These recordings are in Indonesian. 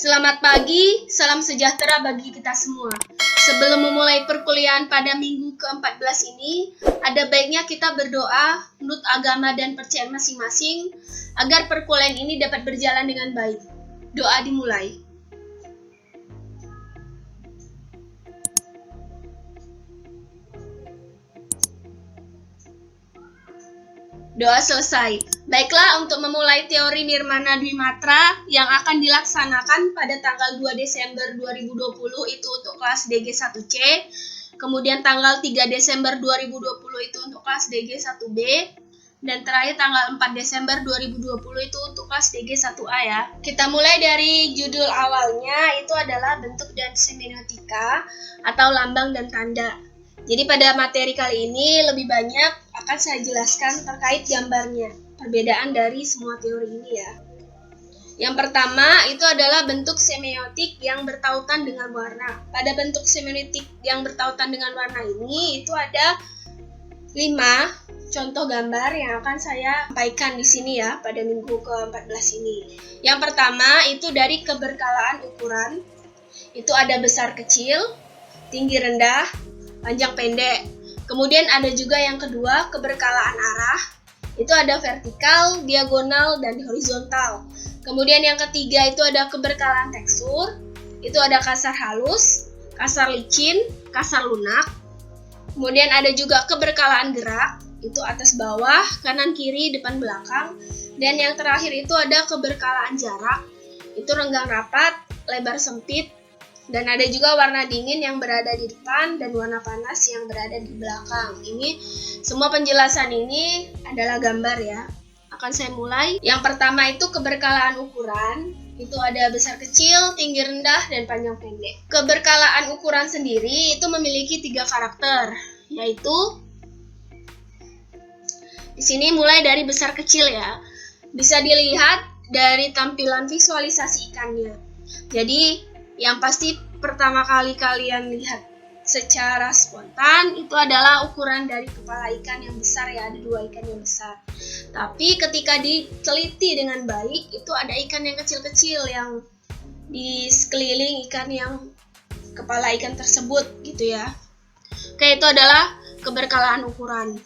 Selamat pagi, salam sejahtera bagi kita semua. Sebelum memulai perkuliahan pada minggu ke-14 ini, ada baiknya kita berdoa menurut agama dan percayaan masing-masing agar perkuliahan ini dapat berjalan dengan baik. Doa dimulai. Doa selesai. Baiklah, untuk memulai teori Nirmana Dwimatra yang akan dilaksanakan pada tanggal 2 Desember 2020 itu untuk kelas DG 1C, kemudian tanggal 3 Desember 2020 itu untuk kelas DG 1B, dan terakhir tanggal 4 Desember 2020 itu untuk kelas DG 1A ya. Kita mulai dari judul awalnya, itu adalah bentuk dan semiotika atau lambang dan tanda. Jadi pada materi kali ini lebih banyak akan saya jelaskan terkait gambarnya, perbedaan dari semua teori ini ya. Yang pertama itu adalah bentuk semiotik yang bertautan dengan warna. Pada bentuk semiotik yang bertautan dengan warna ini itu ada 5 contoh gambar yang akan saya sampaikan di sini ya pada minggu ke-14 ini. Yang pertama itu dari keberkalaan ukuran. Itu ada besar kecil, tinggi rendah, panjang pendek. Kemudian ada juga yang kedua, keberkalaan arah. Itu ada vertikal, diagonal, dan horizontal. Kemudian yang ketiga itu ada keberkalaan tekstur. Itu ada kasar halus, kasar licin, kasar lunak. Kemudian ada juga keberkalaan gerak. Itu atas bawah, kanan kiri, depan belakang. Dan yang terakhir itu ada keberkalaan jarak. Itu renggang rapat, lebar sempit. Dan ada juga warna dingin yang berada di depan dan warna panas yang berada di belakang. Ini semua penjelasan ini adalah gambar ya. Akan saya mulai. Yang pertama itu keberkalaan ukuran. Itu ada besar kecil, tinggi rendah, dan panjang pendek. Keberkalaan ukuran sendiri itu memiliki 3 karakter, yaitu di sini mulai dari besar kecil ya. Bisa dilihat dari tampilan visualisasi ikannya. Jadi yang pasti pertama kali kalian lihat secara spontan itu adalah ukuran dari kepala ikan yang besar ya, ada 2 ikan yang besar. Tapi ketika diteliti dengan baik itu ada ikan yang kecil-kecil yang di sekeliling ikan yang kepala ikan tersebut gitu ya. Oke, itu adalah keberkalaan ukuran.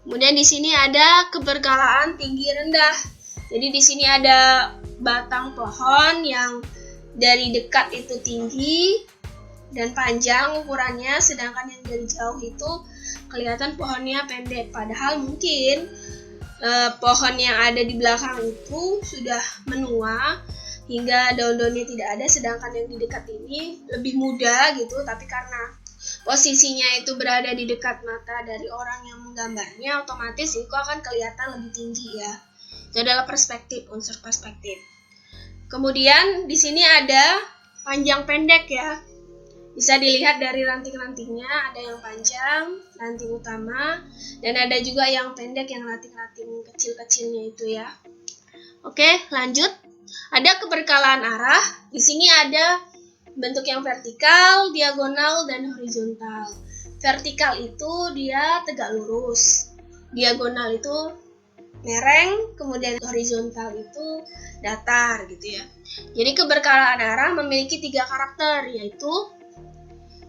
Kemudian di sini ada keberkalaan tinggi rendah. Jadi di sini ada batang pohon yang dari dekat itu tinggi dan panjang ukurannya, sedangkan yang dari jauh itu kelihatan pohonnya pendek. Padahal mungkin pohon yang ada di belakang itu sudah menua hingga daun-daunnya tidak ada, sedangkan yang di dekat ini lebih muda gitu. Tapi karena posisinya itu berada di dekat mata dari orang yang menggambarnya, otomatis itu akan kelihatan lebih tinggi ya. Itu adalah perspektif, unsur perspektif. Kemudian di sini ada panjang pendek ya. Bisa dilihat dari ranting-rantingnya, ada yang panjang, ranting utama, dan ada juga yang pendek, yang ranting-ranting kecil-kecilnya itu ya. Oke, lanjut. Ada keberkalaan arah. Di sini ada bentuk yang vertikal, diagonal, dan horizontal. Vertikal itu dia tegak lurus. Diagonal itu mereng, kemudian horizontal itu datar gitu ya. Jadi keberkalaan arah memiliki 3 karakter, yaitu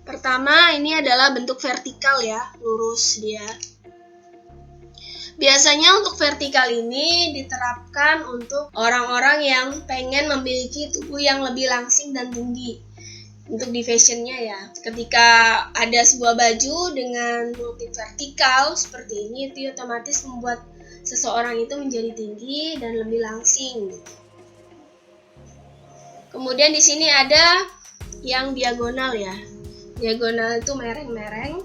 pertama ini adalah bentuk vertikal ya, lurus dia. Biasanya untuk vertikal ini diterapkan untuk orang-orang yang pengen memiliki tubuh yang lebih langsing dan tinggi. Untuk di fashionnya ya, ketika ada sebuah baju dengan motif vertikal seperti ini, itu otomatis membuat seseorang itu menjadi tinggi dan lebih langsing. Kemudian di sini ada yang diagonal ya. Diagonal itu mereng-mereng.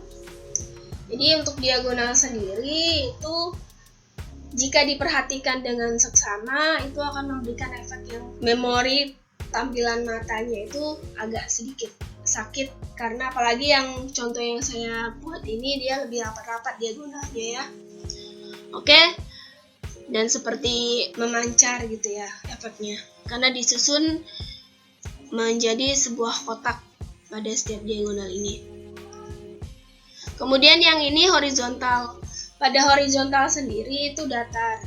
Jadi untuk diagonal sendiri itu jika diperhatikan dengan seksama itu akan memberikan efek yang memori tampilan matanya itu agak sedikit sakit, karena apalagi yang contoh yang saya buat ini dia lebih rapat-rapat diagonalnya ya. Oke. Dan seperti memancar gitu ya efeknya, karena disusun menjadi sebuah kotak pada setiap diagonal ini. Kemudian yang ini horizontal. Pada horizontal sendiri itu datar.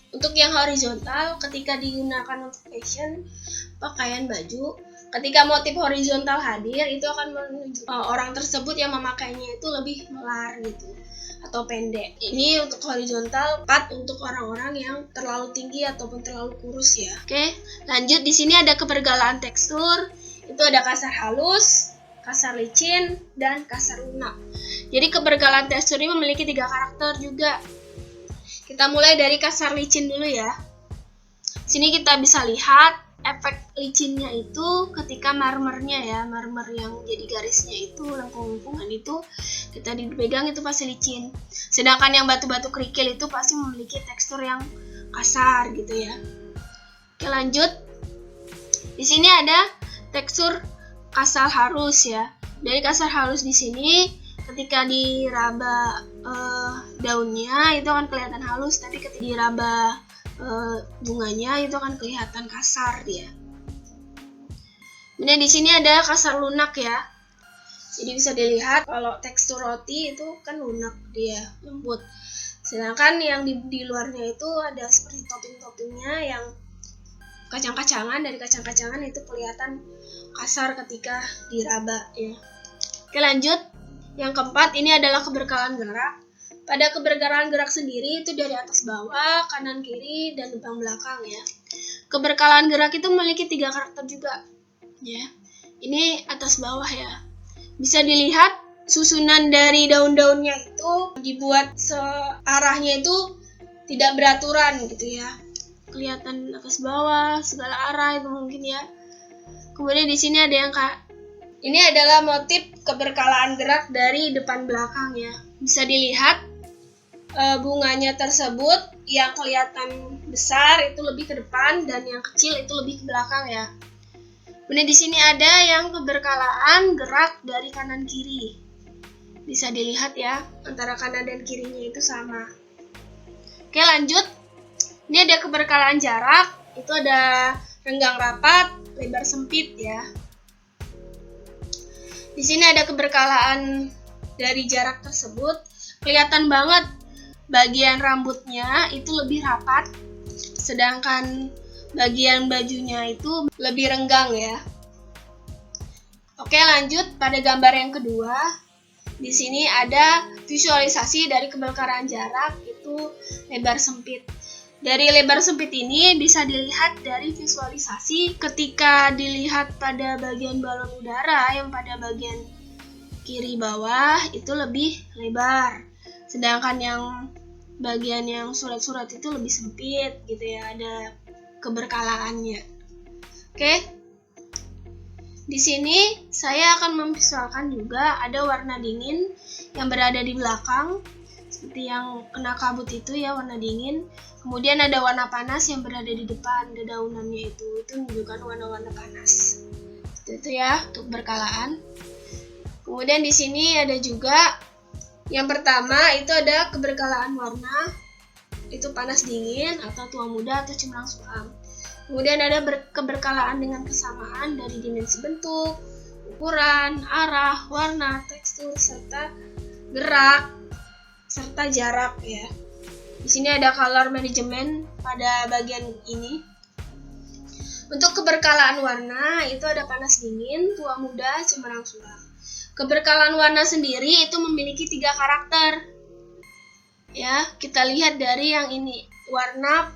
Untuk yang horizontal, ketika digunakan untuk fashion, pakaian baju, ketika motif horizontal hadir, itu akan menunjukkan orang tersebut yang memakainya itu lebih melar gitu atau pendek. Ini untuk horizontal, tepat untuk orang-orang yang terlalu tinggi ataupun terlalu kurus ya. Oke, lanjut di sini ada kebergalaan tekstur. Itu ada kasar halus, kasar licin, dan kasar lunak. Jadi kebergalaan tekstur ini memiliki 3 karakter juga. Kita mulai dari kasar licin dulu ya. Sini kita bisa lihat efek licinnya itu ketika marmernya ya, marmer yang jadi garisnya itu, lengkung-lengkungan itu kita dipegang itu pasti licin. Sedangkan yang batu-batu kerikil itu pasti memiliki tekstur yang kasar gitu ya. Oke, lanjut. Di sini ada tekstur kasar halus ya. Dari kasar halus di sini ketika diraba daunnya itu akan kelihatan halus, tapi ketika diraba bunganya itu akan kelihatan kasar dia. Kemudian di sini ada kasar lunak ya. Jadi bisa dilihat kalau tekstur roti itu kan lunak dia, lembut. Sedangkan yang di luarnya itu ada seperti topping-toppingnya yang kacang-kacangan, dari kacang-kacangan itu kelihatan kasar ketika diraba ya. Oke, lanjut. Yang keempat ini adalah keberkalaan gerak. Pada keberkalaan gerak sendiri itu dari atas bawah, kanan kiri, dan depan belakang ya. Keberkalaan gerak itu memiliki 3 karakter juga ya. Ini atas bawah ya. Bisa dilihat susunan dari daun-daunnya itu dibuat searahnya itu tidak beraturan gitu ya. Kelihatan atas bawah, segala arah itu mungkin ya. Kemudian di sini ada yang ini adalah motif keberkalaan gerak dari depan belakang ya. Bisa dilihat bunganya tersebut yang kelihatan besar itu lebih ke depan dan yang kecil itu lebih ke belakang ya. Kemudian di sini ada yang keberkalaan gerak dari kanan kiri. Bisa dilihat ya, antara kanan dan kirinya itu sama. Oke, lanjut. Ini ada keberkalaan jarak, itu ada renggang rapat, lebar sempit ya. Di sini ada keberkalaan dari jarak tersebut, kelihatan banget bagian rambutnya itu lebih rapat, sedangkan bagian bajunya itu lebih renggang ya. Oke, lanjut pada gambar yang kedua. Di sini ada visualisasi dari keberkalaan jarak itu lebar sempit. Dari lebar sempit ini bisa dilihat dari visualisasi ketika dilihat pada bagian balon udara yang pada bagian kiri bawah itu lebih lebar. Sedangkan yang bagian yang surat-surat itu lebih sempit gitu ya, ada keberkalaannya. Oke. Di sini saya akan memvisualkan juga ada warna dingin yang berada di belakang seperti yang kena kabut itu ya, warna dingin. Kemudian ada warna panas yang berada di depan dedaunannya itu menunjukkan warna-warna panas. Itu ya untuk berkalaan. Kemudian di sini ada juga yang pertama itu ada keberkalaan warna, itu panas dingin atau tua muda atau cemerlang suram. Kemudian ada keberkalaan dengan kesamaan dari dimensi bentuk, ukuran, arah, warna, tekstur, serta gerak, serta jarak ya. Di sini ada color management pada bagian ini. Untuk keberkalaan warna itu ada panas dingin, tua muda, cemerlang suram. Keberkalaan warna sendiri itu memiliki 3 karakter. Ya, kita lihat dari yang ini, warna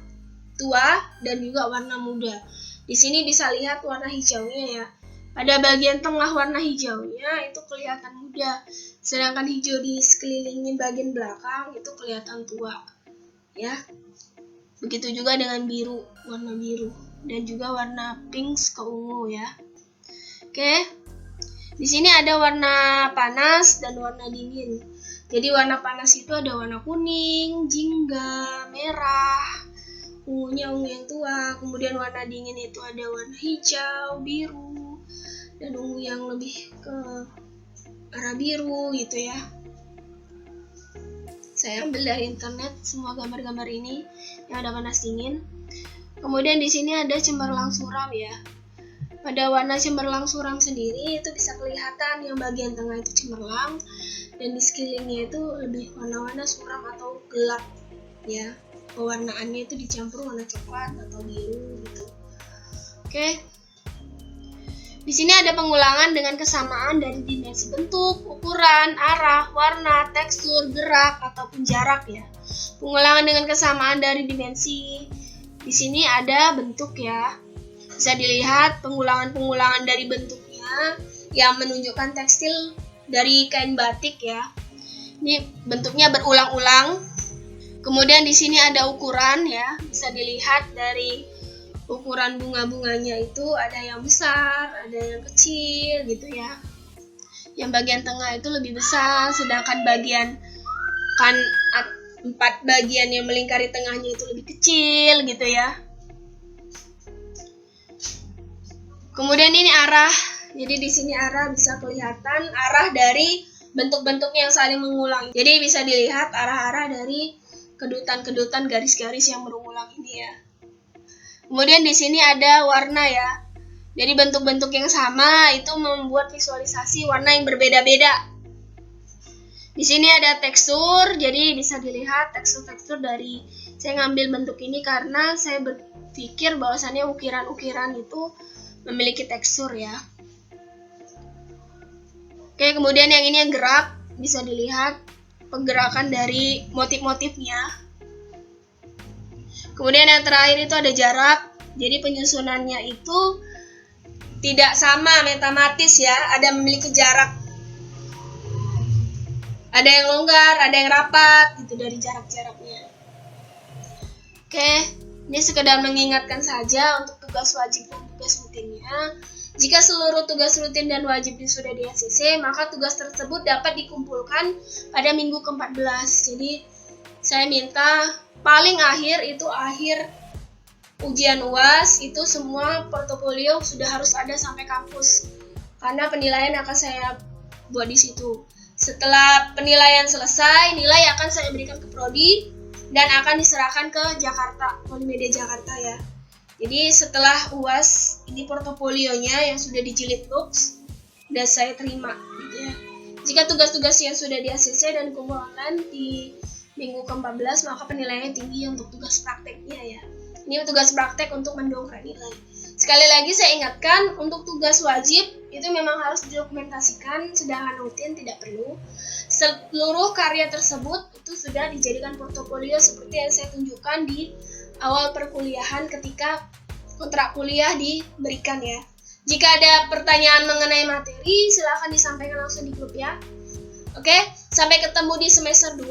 tua dan juga warna muda. Di sini bisa lihat warna hijaunya ya. Pada bagian tengah warna hijaunya itu kelihatan muda, sedangkan hijau di sekelilingi bagian belakang itu kelihatan tua. Ya. Begitu juga dengan biru, warna biru dan juga warna pink ke ungu ya. Oke. Di sini ada warna panas dan warna dingin. Jadi warna panas itu ada warna kuning, jingga, merah, ungunya ungu yang tua. Kemudian warna dingin itu ada warna hijau, biru, dan ungu yang lebih ke arah biru gitu ya. Saya ambil dari internet semua gambar-gambar ini yang ada panas dingin. Kemudian di sini ada cemerlang suram ya. Pada warna cemerlang suram sendiri itu bisa kelihatan yang bagian tengah itu cemerlang dan di sekelilingnya itu lebih warna-warna suram atau gelap ya. pewarnaannya itu dicampur warna coklat atau biru gitu. Oke. Di sini ada pengulangan dengan kesamaan dari dimensi bentuk, ukuran, arah, warna, tekstur, gerak, ataupun jarak ya. Pengulangan dengan kesamaan dari dimensi. Di sini ada bentuk ya. Bisa dilihat pengulangan-pengulangan dari bentuknya yang menunjukkan tekstil dari kain batik ya. Ini bentuknya berulang-ulang. Kemudian di sini ada ukuran ya. Bisa dilihat dari ukuran bunga-bunganya itu ada yang besar, ada yang kecil gitu ya. Yang bagian tengah itu lebih besar, sedangkan bagian 4 bagian yang melingkari tengahnya itu lebih kecil gitu ya. Kemudian ini arah. Jadi di sini arah bisa kelihatan arah dari bentuk-bentuk yang saling mengulang. Jadi bisa dilihat arah-arah dari kedutan-kedutan garis-garis yang berulang ini ya. Kemudian di sini ada warna ya. Jadi bentuk-bentuk yang sama itu membuat visualisasi warna yang berbeda-beda. Di sini ada tekstur, jadi bisa dilihat tekstur-tekstur dari saya ngambil bentuk ini karena saya berpikir bahwasannya ukiran-ukiran itu memiliki tekstur ya. Oke, kemudian yang ini yang gerak, bisa dilihat pergerakan dari motif-motifnya. Kemudian yang terakhir itu ada jarak, jadi penyusunannya itu tidak sama matematis ya, ada memiliki jarak. Ada yang longgar, ada yang rapat gitu dari jarak-jaraknya. Oke, ini sekedar mengingatkan saja untuk tugas wajib dan tugas rutinnya. Jika seluruh tugas rutin dan wajib sudah di ACC, maka tugas tersebut dapat dikumpulkan pada minggu ke-14. Jadi saya minta paling akhir itu akhir ujian UAS itu semua portofolio sudah harus ada sampai kampus karena penilaian akan saya buat di situ. Setelah penilaian selesai, nilai akan saya berikan ke prodi dan akan diserahkan ke Jakarta, Polimedia Jakarta ya. Jadi setelah UAS ini portofolionya yang sudah dijilid box dan saya terima gitu ya. Jika tugas-tugas yang sudah di ACC dan kumpulkan di minggu ke-14 maka penilaiannya tinggi untuk tugas prakteknya ya. Ini tugas praktek untuk mendongkrak nilai. Sekali lagi saya ingatkan untuk tugas wajib itu memang harus didokumentasikan, sedangkan rutin tidak perlu. Seluruh karya tersebut itu sudah dijadikan portofolio seperti yang saya tunjukkan di awal perkuliahan ketika kontrak kuliah diberikan ya. Jika ada pertanyaan mengenai materi silakan disampaikan langsung di grup ya. Oke, sampai ketemu di semester 2.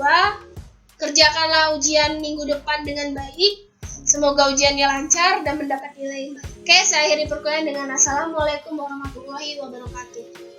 Kerjakanlah ujian minggu depan dengan baik. Semoga ujiannya lancar dan mendapat nilai yang baik. Oke, saya akhiri perkuliahan dengan assalamualaikum warahmatullahi wabarakatuh.